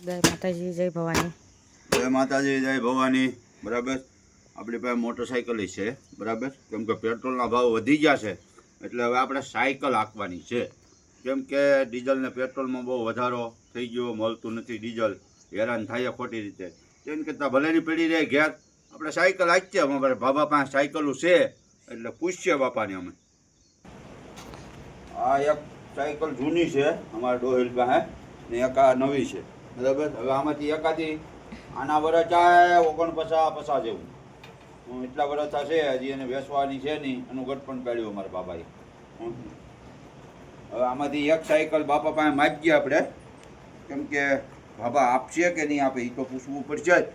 જય માતાજી, જય ભવાની. જય માતાજી, જય ભવાની. બરાબર, આપણી પાસે મોટરસાઇકલ છે. બરાબર, કેમ કે પેટ્રોલના ભાવ વધી ગયા છે એટલે હવે આપણે સાયકલ હાંકવાની છે. કેમ કે ડીઝલ ને પેટ્રોલમાં બહુ વધારો થઈ ગયો, મળતું નથી ડીઝલ, હેરાન થાય ખોટી રીતે. તેમ કરતાં ભલેની પડી રહે ઘેર, આપણે સાયકલ હાંકીએ. અમારે બાબા પાસે સાયકલો છે એટલે પૂછીએ બાપાને અમે. આ એક સાયકલ જૂની છે અમારા ડોહિલ પાસે ને એક આ નવી છે. બરાબર, હવે આમાંથી એકાદી આના વરસ ચાય 49-50 જેવું એટલા વરસ થશે. હજી એને વેચવાની છે નહીં, એનું ગઢ પણ કાઢ્યું અમારા બાબાએ. હવે આમાંથી એક સાયકલ બાપા પાસે માગીએ આપણે, કેમ કે બાબા આપશે કે નહીં આપે એ તો પૂછવું પડશે જ.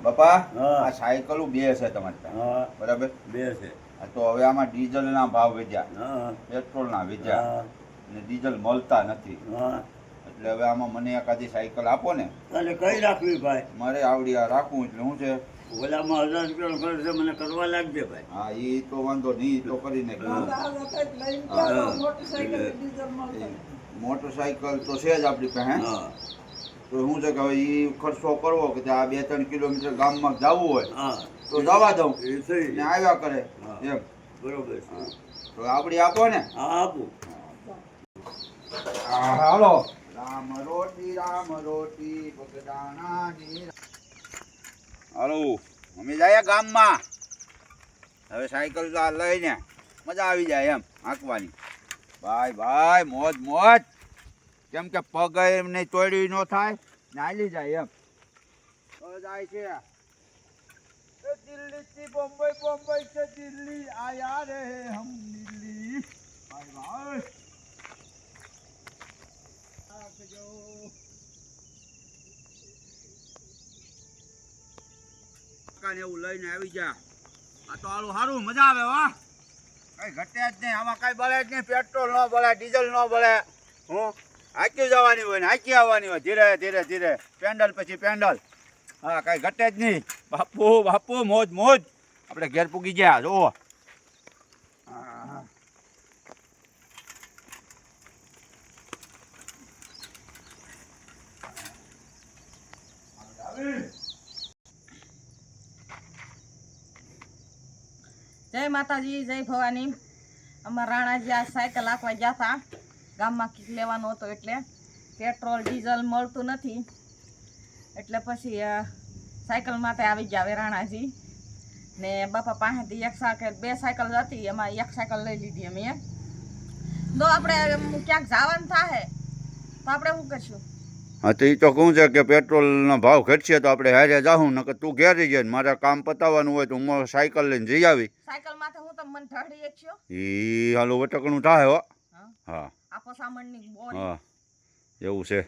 બાપા, આ સાયકલો બે છે તમારી પાસે, બરાબર? બે છે. તો હવે આમાં ડીઝલના ભાવ વધ્યા, પેટ્રોલના વધ્યા અને ડીઝલ મળતા નથી. એટલે હવે આમાં મને એકાદી સાયકલ આપો ને. તને કઈ રાખવી ભાઈ? મારે આવડી આ રાખવું. એટલે શું છે, ઓલામાં 1000 રૂપિયાનો ખર્ચ છે, મને કરવા લાગજે ભાઈ. હા એ તો વાંધો નહીં, એ તો કરીને મોટરસાયકલ તો છે જ આપણી પાસે. તો શું છે કે હવે એ ખર્ચો કરવો કે આ 2-3 કિલોમીટર ગામમાં જવું હોય તો જવા દઉં ને આવ્યા કરે એમ. બરોબર છે. તો આપડી આપો ને. હા આપું. હાલો. રામ રોટી બગદાણાની. હાલો, અમે જાય ગામમાં. હવે સાયકલ લઈને મજા આવી જાય એમ હાંકવાની. ભાઈ ભાઈ મોજ મોજ. કેમ કે પગ એમને તોડ્યું ન થાય ને હાલી જાય એમ. જાય છે દિલ્હી થી બોમ્બઈ, બોમ્બઈ से दिल्ली आया रे हम दिल्ली. ભાઈ ભાઈ એવું લઈને આવી જા. આ તો આલું સારું, મજા આવે. વાહ, કઈ ઘટે જ નહીં આમાં, કઈ બળે જ નહીં. પેટ્રોલ ન બળે, ડીઝલ ન બળે. હું હાકી જવાની હોય ને હાકી આવવાની હોય, ધીરે ધીરે ધીરે, પેન્ડલ પછી પેન્ડલ. હા, કઈ ઘટે જ નહીં. બાપુ બાપુ મોજ મોજ. આપણે ઘેર પૂગી ગયા જો. જય માતાજી, જય ભવાની. અમારા રાણાજી આ સાયકલ હાંકવા ગયા હતા ગામમાં, કિક લેવાનો હતો એટલે પેટ્રોલ ડીઝલ મળતું નથી એટલે પછી સાયકલ માટે આવી ગયા હવે રાણાજી ને બાપા પાસેથી એક સાયકલ, 2 સાયકલ હતી, એમાં એક સાયકલ લઈ લીધી અમે. તો આપણે ક્યાંક જવાનું થાય તો આપણે શું કરશું? હા, તો એ તો શું છે કે પેટ્રોલનો ભાવ ઘટશે તો આપણે હારે જાઉં, નકર તું ઘેર રહી જાય. મારે કામ પતાવવાનું હોય તો હું સાયકલ લઈને જઈ આવી. સાયકલ માથે હું તો મને ઢળી એક છો એ હાલો વટકણું થાય હો. હા, આપો સામાનની બોરી. હા એવું છે.